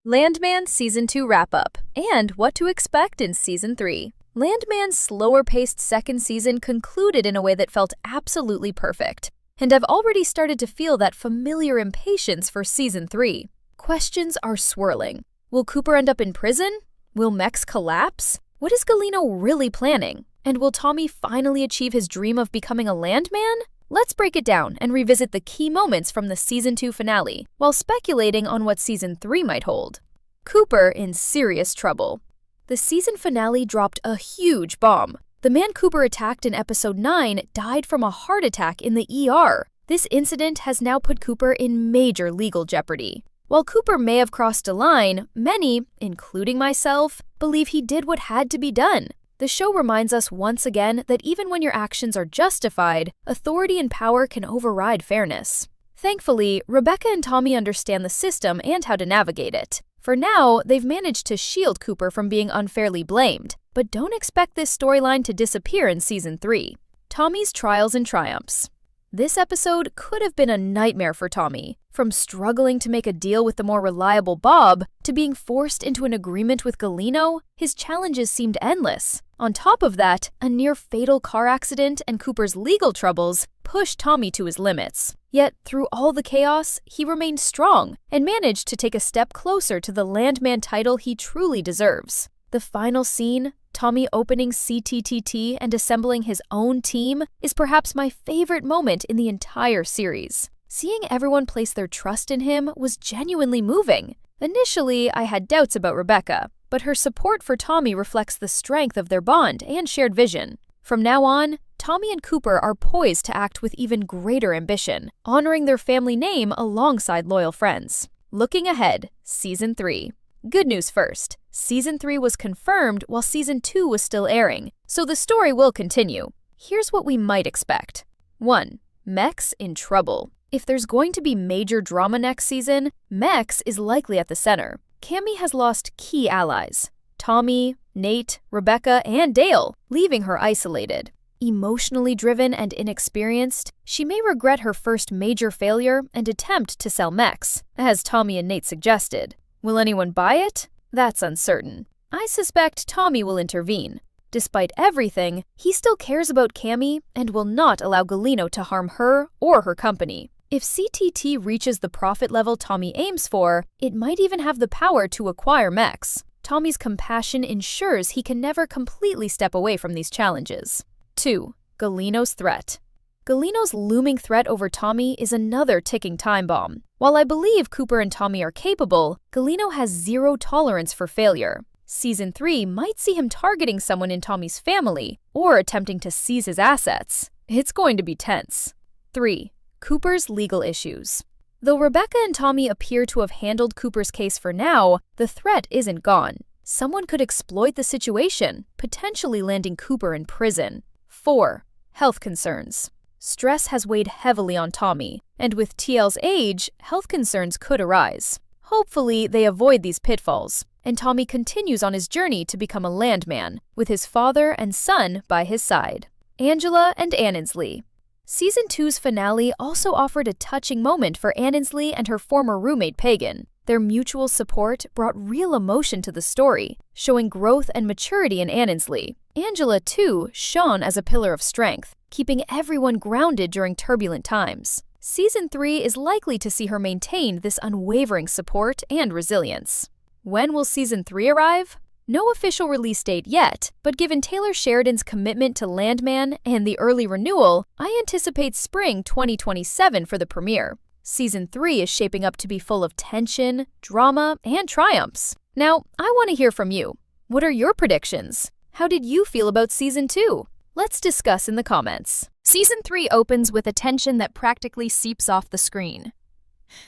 Landman Season 2 wrap-up, and what to expect in Season 3. Landman's slower-paced second season concluded in a way that felt absolutely perfect, and I've already started to feel that familiar impatience for Season 3. Questions are swirling. Will Cooper end up in prison? Will Mex collapse? What is Galino really planning? And will Tommy finally achieve his dream of becoming a Landman? Let's break it down and revisit the key moments from the Season 2 finale, while speculating on what Season 3 might hold. Cooper in serious trouble. The season finale dropped a huge bomb. The man Cooper attacked in Episode 9 died from a heart attack in the ER. This incident has now put Cooper in major legal jeopardy. While Cooper may have crossed a line, many, including myself, believe he did what had to be done. The show reminds us once again that even when your actions are justified, authority and power can override fairness. Thankfully, Rebecca and Tommy understand the system and how to navigate it. For now, they've managed to shield Cooper from being unfairly blamed, but don't expect this storyline to disappear in Season 3. Tommy's trials and triumphs. This episode could have been a nightmare for Tommy. From struggling to make a deal with the more reliable Bob to being forced into an agreement with Galino, his challenges seemed endless. On top of that, a near-fatal car accident and Cooper's legal troubles pushed Tommy to his limits. Yet, through all the chaos, he remained strong and managed to take a step closer to the Landman title he truly deserves. The final scene, Tommy opening CTTT and assembling his own team, is perhaps my favorite moment in the entire series. Seeing everyone place their trust in him was genuinely moving. Initially, I had doubts about Rebecca, but her support for Tommy reflects the strength of their bond and shared vision. From now on, Tommy and Cooper are poised to act with even greater ambition, honoring their family name alongside loyal friends. Looking ahead, Season 3. Good news first. Season 3 was confirmed while Season 2 was still airing, so the story will continue. Here's what we might expect. 1. Mex in trouble. If there's going to be major drama next season, Mex is likely at the center. Cami has lost key allies. Tommy, Nate, Rebecca, and Dale, leaving her isolated. Emotionally driven and inexperienced, she may regret her first major failure and attempt to sell Mex, as Tommy and Nate suggested. Will anyone buy it? That's uncertain. I suspect Tommy will intervene. Despite everything, he still cares about Cami and will not allow Galino to harm her or her company. If CTT reaches the profit level Tommy aims for, it might even have the power to acquire Mex. Tommy's compassion ensures he can never completely step away from these challenges. 2. Galino's threat. Galino's looming threat over Tommy is another ticking time bomb. While I believe Cooper and Tommy are capable, Galino has zero tolerance for failure. Season 3 might see him targeting someone in Tommy's family or attempting to seize his assets. It's going to be tense. 3. Cooper's legal issues. Though Rebecca and Tommy appear to have handled Cooper's case for now, the threat isn't gone. Someone could exploit the situation, potentially landing Cooper in prison. 4. Health concerns. Stress has weighed heavily on Tommy, and with TL's age, health concerns could arise. Hopefully, they avoid these pitfalls, and Tommy continues on his journey to become a Landman, with his father and son by his side. Angela and Annesley. Season 2's finale also offered a touching moment for Annesley and her former roommate Pagan. Their mutual support brought real emotion to the story, showing growth and maturity in Annesley. Angela, too, shone as a pillar of strength, keeping everyone grounded during turbulent times. Season 3 is likely to see her maintain this unwavering support and resilience. When will Season 3 arrive? No official release date yet, but given Taylor Sheridan's commitment to Landman and the early renewal, I anticipate spring 2027 for the premiere. Season 3 is shaping up to be full of tension, drama, and triumphs. Now, I want to hear from you. What are your predictions? How did you feel about Season 2? Let's discuss in the comments. Season 3 opens with a tension that practically seeps off the screen.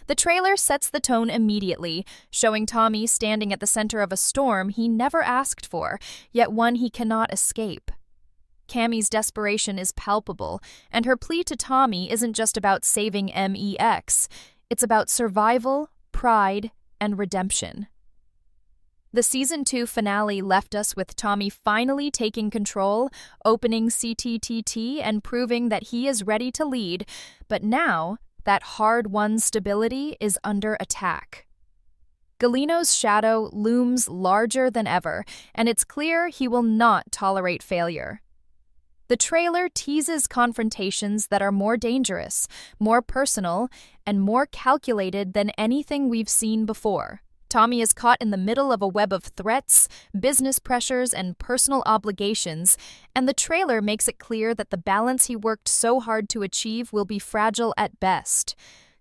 The trailer sets the tone immediately, showing Tommy standing at the center of a storm he never asked for, yet one he cannot escape. Cami's desperation is palpable, and her plea to Tommy isn't just about saving MEX. It's about survival, pride, and redemption. The Season 2 finale left us with Tommy finally taking control, opening CTTT, and proving that he is ready to lead, but now that hard-won stability is under attack. Galino's shadow looms larger than ever, and it's clear he will not tolerate failure. The trailer teases confrontations that are more dangerous, more personal, and more calculated than anything we've seen before. Tommy is caught in the middle of a web of threats, business pressures, and personal obligations, and the trailer makes it clear that the balance he worked so hard to achieve will be fragile at best.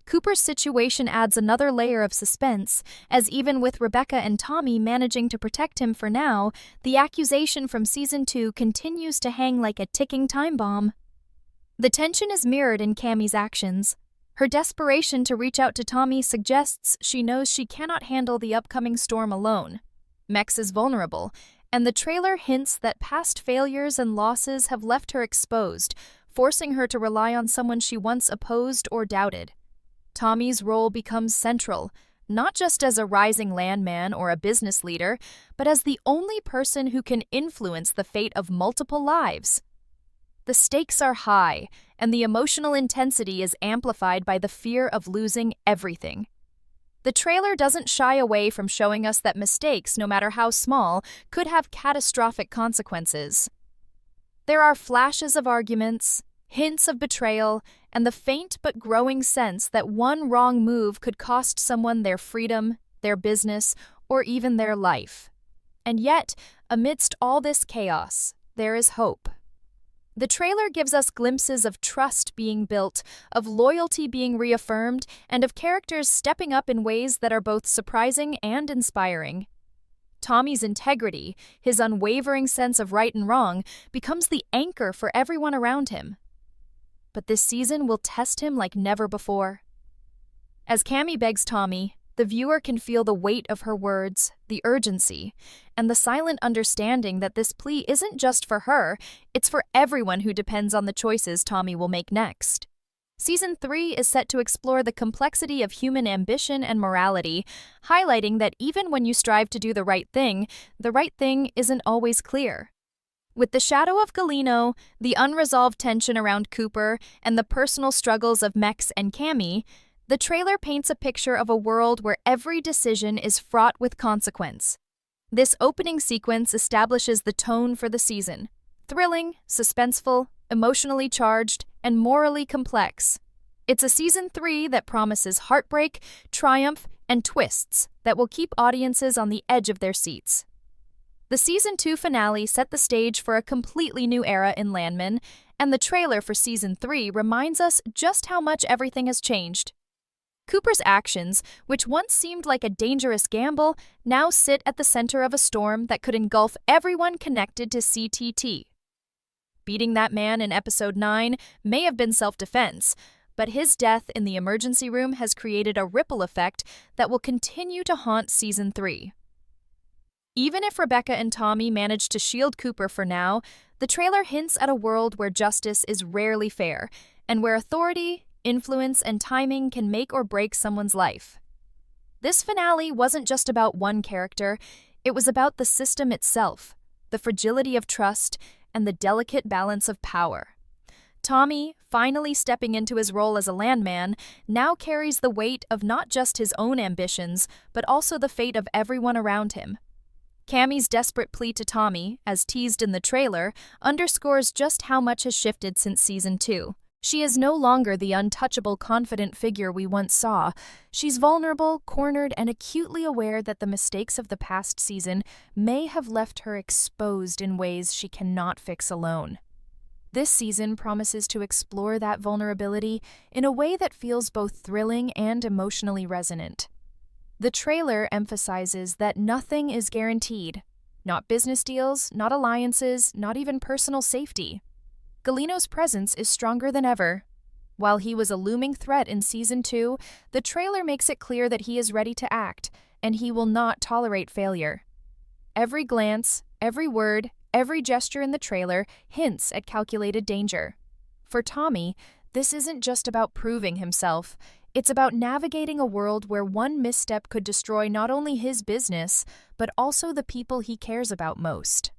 Cooper's situation adds another layer of suspense, as even with Rebecca and Tommy managing to protect him for now, the accusation from Season 2 continues to hang like a ticking time bomb. The tension is mirrored in Cami's actions. Her desperation to reach out to Tommy suggests she knows she cannot handle the upcoming storm alone. Mex is vulnerable, and the trailer hints that past failures and losses have left her exposed, forcing her to rely on someone she once opposed or doubted. Tommy's role becomes central, not just as a rising landman or a business leader, but as the only person who can influence the fate of multiple lives. The stakes are high, and the emotional intensity is amplified by the fear of losing everything. The trailer doesn't shy away from showing us that mistakes, no matter how small, could have catastrophic consequences. There are flashes of arguments, hints of betrayal, and the faint but growing sense that one wrong move could cost someone their freedom, their business, or even their life. And yet, amidst all this chaos, there is hope. The trailer gives us glimpses of trust being built, of loyalty being reaffirmed, and of characters stepping up in ways that are both surprising and inspiring. Tommy's integrity, his unwavering sense of right and wrong, becomes the anchor for everyone around him. But this season will test him like never before. As Cami begs Tommy, the viewer can feel the weight of her words, the urgency, and the silent understanding that this plea isn't just for her, it's for everyone who depends on the choices Tommy will make next. Season 3 is set to explore the complexity of human ambition and morality, highlighting that even when you strive to do the right thing isn't always clear. With the shadow of Galino, the unresolved tension around Cooper, and the personal struggles of Mex and Cami, the trailer paints a picture of a world where every decision is fraught with consequence. This opening sequence establishes the tone for the season: thrilling, suspenseful, emotionally charged, and morally complex. It's a Season 3 that promises heartbreak, triumph, and twists that will keep audiences on the edge of their seats. The Season 2 finale set the stage for a completely new era in Landman, and the trailer for Season 3 reminds us just how much everything has changed. Cooper's actions, which once seemed like a dangerous gamble, now sit at the center of a storm that could engulf everyone connected to CTT. Beating that man in Episode 9 may have been self-defense, but his death in the emergency room has created a ripple effect that will continue to haunt Season 3. Even if Rebecca and Tommy manage to shield Cooper for now, the trailer hints at a world where justice is rarely fair, and where authority, influence, and timing can make or break someone's life. This finale wasn't just about one character, it was about the system itself, the fragility of trust, and the delicate balance of power. Tommy, finally stepping into his role as a landman, now carries the weight of not just his own ambitions, but also the fate of everyone around him. Cami's desperate plea to Tommy, as teased in the trailer, underscores just how much has shifted since Season 2. She is no longer the untouchable, confident figure we once saw. She's vulnerable, cornered, and acutely aware that the mistakes of the past season may have left her exposed in ways she cannot fix alone. This season promises to explore that vulnerability in a way that feels both thrilling and emotionally resonant. The trailer emphasizes that nothing is guaranteed. Not business deals, not alliances, not even personal safety. Galino's presence is stronger than ever. While he was a looming threat in Season 2, the trailer makes it clear that he is ready to act, and he will not tolerate failure. Every glance, every word, every gesture in the trailer hints at calculated danger. For Tommy, this isn't just about proving himself. It's about navigating a world where one misstep could destroy not only his business, but also the people he cares about most.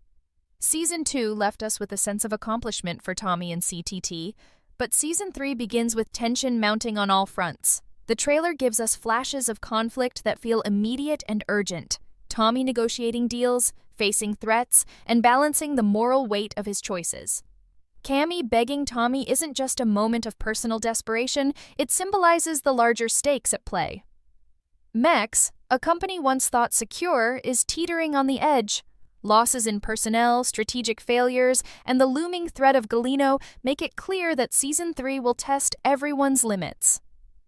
Season 2 left us with a sense of accomplishment for Tommy and CTT, but Season 3 begins with tension mounting on all fronts. The trailer gives us flashes of conflict that feel immediate and urgent. Tommy negotiating deals, facing threats, and balancing the moral weight of his choices. Cami begging Tommy isn't just a moment of personal desperation, it symbolizes the larger stakes at play. Mex, a company once thought secure, is teetering on the edge. Losses in personnel, strategic failures, and the looming threat of Galino make it clear that Season 3 will test everyone's limits.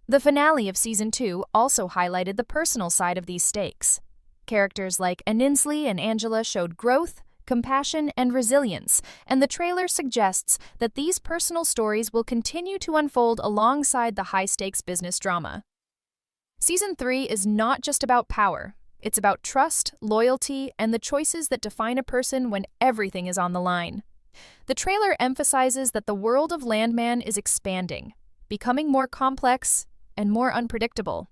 The finale of Season 2 also highlighted the personal side of these stakes. Characters like Aninsley and Angela showed growth, compassion, and resilience, and the trailer suggests that these personal stories will continue to unfold alongside the high-stakes business drama. Season 3 is not just about power. It's about trust, loyalty, and the choices that define a person when everything is on the line. The trailer emphasizes that the world of Landman is expanding, becoming more complex and more unpredictable.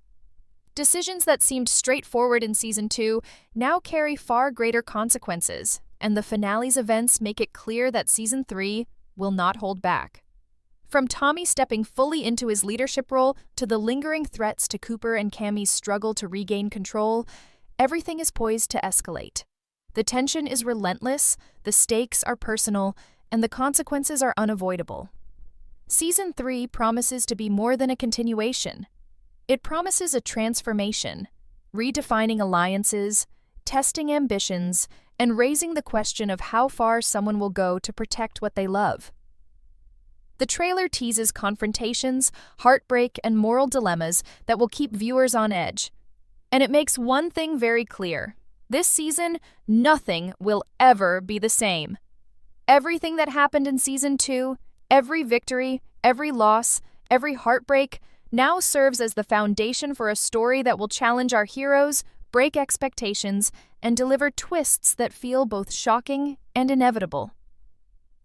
Decisions that seemed straightforward in Season 2 now carry far greater consequences, and the finale's events make it clear that Season 3 will not hold back. From Tommy stepping fully into his leadership role to the lingering threats to Cooper and Cami's struggle to regain control, everything is poised to escalate. The tension is relentless, the stakes are personal, and the consequences are unavoidable. Season 3 promises to be more than a continuation. It promises a transformation, redefining alliances, testing ambitions, and raising the question of how far someone will go to protect what they love. The trailer teases confrontations, heartbreak, and moral dilemmas that will keep viewers on edge. And it makes one thing very clear. This season, nothing will ever be the same. Everything that happened in Season 2, every victory, every loss, every heartbreak, now serves as the foundation for a story that will challenge our heroes, break expectations, and deliver twists that feel both shocking and inevitable.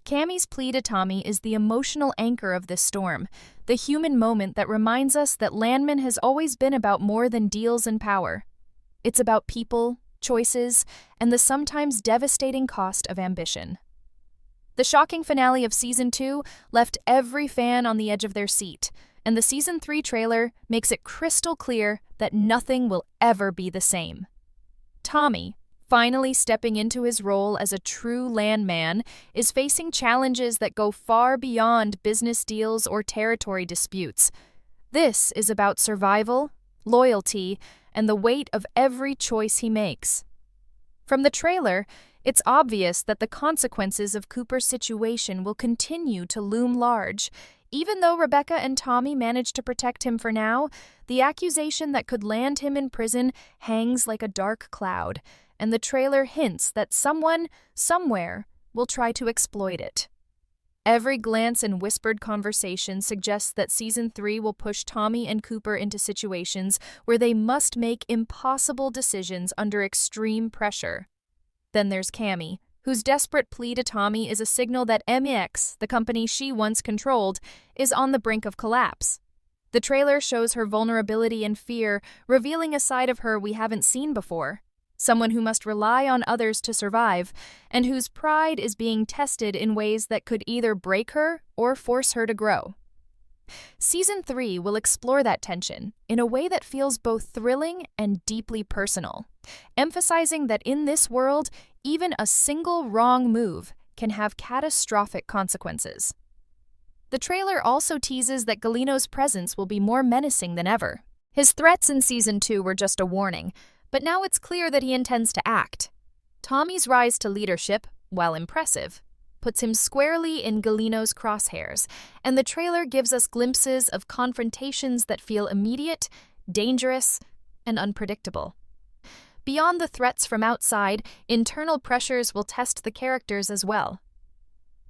Cami's plea to Tommy is the emotional anchor of this storm, the human moment that reminds us that Landman has always been about more than deals and power. It's about people, choices, and the sometimes devastating cost of ambition. The shocking finale of Season 2 left every fan on the edge of their seat, and the Season 3 trailer makes it crystal clear that nothing will ever be the same. Tommy, finally stepping into his role as a true landman, is facing challenges that go far beyond business deals or territory disputes. This is about survival, loyalty, and the weight of every choice he makes. From the trailer, it's obvious that the consequences of Cooper's situation will continue to loom large. Even though Rebecca and Tommy manage to protect him for now, the accusation that could land him in prison hangs like a dark cloud, and the trailer hints that someone, somewhere, will try to exploit it. Every glance and whispered conversation suggests that Season 3 will push Tommy and Cooper into situations where they must make impossible decisions under extreme pressure. Then there's Cami, whose desperate plea to Tommy is a signal that MEX, the company she once controlled, is on the brink of collapse. The trailer shows her vulnerability and fear, revealing a side of her we haven't seen before. Someone who must rely on others to survive, and whose pride is being tested in ways that could either break her or force her to grow. Season 3 will explore that tension in a way that feels both thrilling and deeply personal, emphasizing that in this world, even a single wrong move can have catastrophic consequences. The trailer also teases that Galino's presence will be more menacing than ever. His threats in Season 2 were just a warning, but now it's clear that he intends to act. Tommy's rise to leadership, while impressive, puts him squarely in Galino's crosshairs, and the trailer gives us glimpses of confrontations that feel immediate, dangerous, and unpredictable. Beyond the threats from outside, internal pressures will test the characters as well.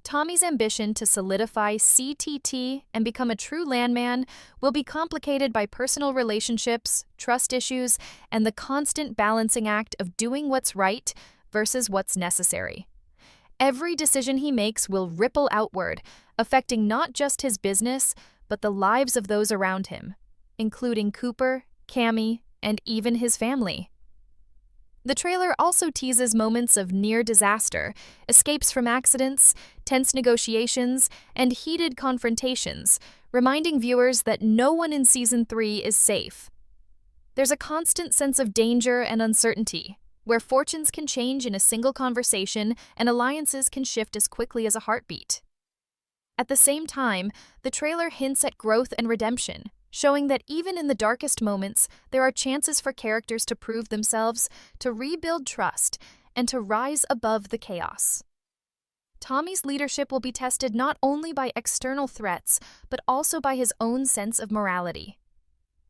Tommy's ambition to solidify CTT and become a true landman will be complicated by personal relationships, trust issues, and the constant balancing act of doing what's right versus what's necessary. Every decision he makes will ripple outward, affecting not just his business, but the lives of those around him, including Cooper, Cami, and even his family. The trailer also teases moments of near disaster, escapes from accidents, tense negotiations, and heated confrontations, reminding viewers that no one in Season 3 is safe. There's a constant sense of danger and uncertainty, where fortunes can change in a single conversation and alliances can shift as quickly as a heartbeat. At the same time, the trailer hints at growth and redemption, showing that even in the darkest moments, there are chances for characters to prove themselves, to rebuild trust, and to rise above the chaos. Tommy's leadership will be tested not only by external threats, but also by his own sense of morality.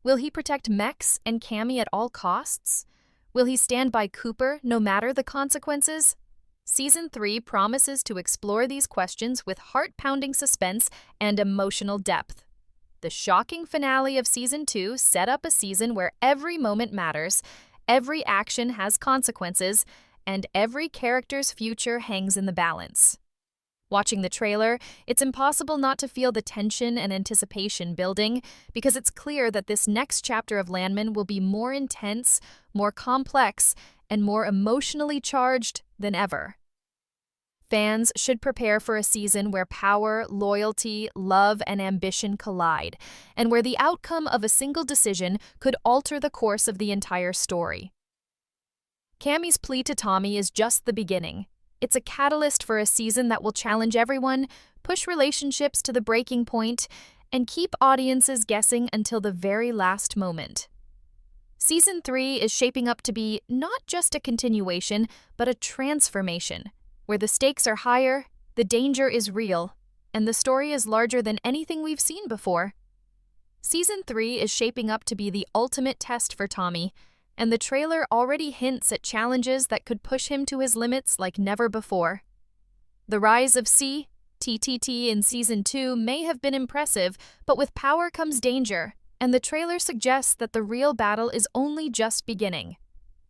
Will he protect Mex and Cami at all costs? Will he stand by Cooper no matter the consequences? Season 3 promises to explore these questions with heart-pounding suspense and emotional depth. The shocking finale of Season 2 set up a season where every moment matters, every action has consequences, and every character's future hangs in the balance. Watching the trailer, it's impossible not to feel the tension and anticipation building, because it's clear that this next chapter of Landman will be more intense, more complex, and more emotionally charged than ever. Fans should prepare for a season where power, loyalty, love, and ambition collide, and where the outcome of a single decision could alter the course of the entire story. Cami's plea to Tommy is just the beginning. It's a catalyst for a season that will challenge everyone, push relationships to the breaking point, and keep audiences guessing until the very last moment. Season 3 is shaping up to be not just a continuation, but a transformation, where the stakes are higher, the danger is real, and the story is larger than anything we've seen before. Season 3 is shaping up to be the ultimate test for Tommy, and the trailer already hints at challenges that could push him to his limits like never before. The rise of CTTT in Season 2 may have been impressive, but with power comes danger, and the trailer suggests that the real battle is only just beginning.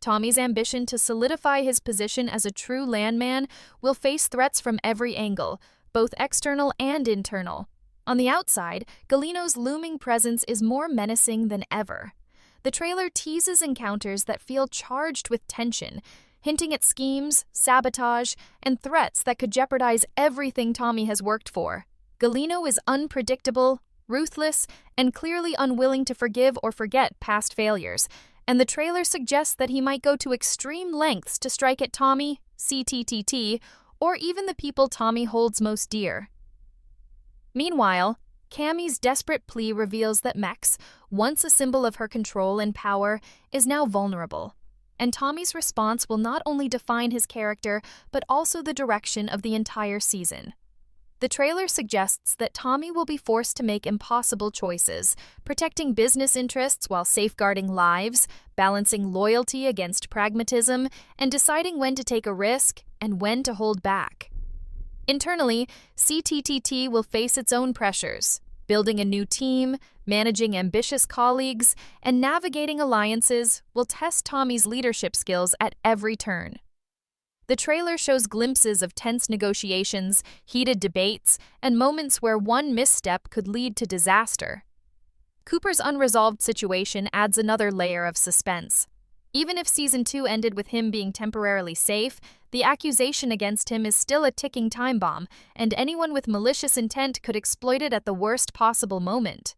Tommy's ambition to solidify his position as a true landman will face threats from every angle, both external and internal. On the outside, Galino's looming presence is more menacing than ever. The trailer teases encounters that feel charged with tension, hinting at schemes, sabotage, and threats that could jeopardize everything Tommy has worked for. Galino is unpredictable, ruthless, and clearly unwilling to forgive or forget past failures, and the trailer suggests that he might go to extreme lengths to strike at Tommy, CTTT, or even the people Tommy holds most dear. Meanwhile, Cami's desperate plea reveals that Mex, once a symbol of her control and power, is now vulnerable, and Tommy's response will not only define his character, but also the direction of the entire season. The trailer suggests that Tommy will be forced to make impossible choices, protecting business interests while safeguarding lives, balancing loyalty against pragmatism, and deciding when to take a risk and when to hold back. Internally, CTTT will face its own pressures, building a new team, managing ambitious colleagues, and navigating alliances will test Tommy's leadership skills at every turn. The trailer shows glimpses of tense negotiations, heated debates, and moments where one misstep could lead to disaster. Cooper's unresolved situation adds another layer of suspense. Even if Season 2 ended with him being temporarily safe, the accusation against him is still a ticking time bomb, and anyone with malicious intent could exploit it at the worst possible moment.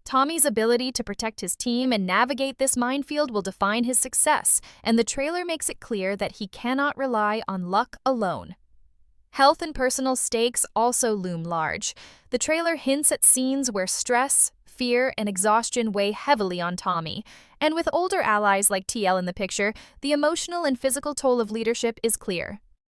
Tommy's ability to protect his team and navigate this minefield will define his success, and the trailer makes it clear that he cannot rely on luck alone. Health and personal stakes also loom large. The trailer hints at scenes where stress, fear, and exhaustion weigh heavily on Tommy, and with older allies like TL in the picture, the emotional and physical toll of leadership is clear.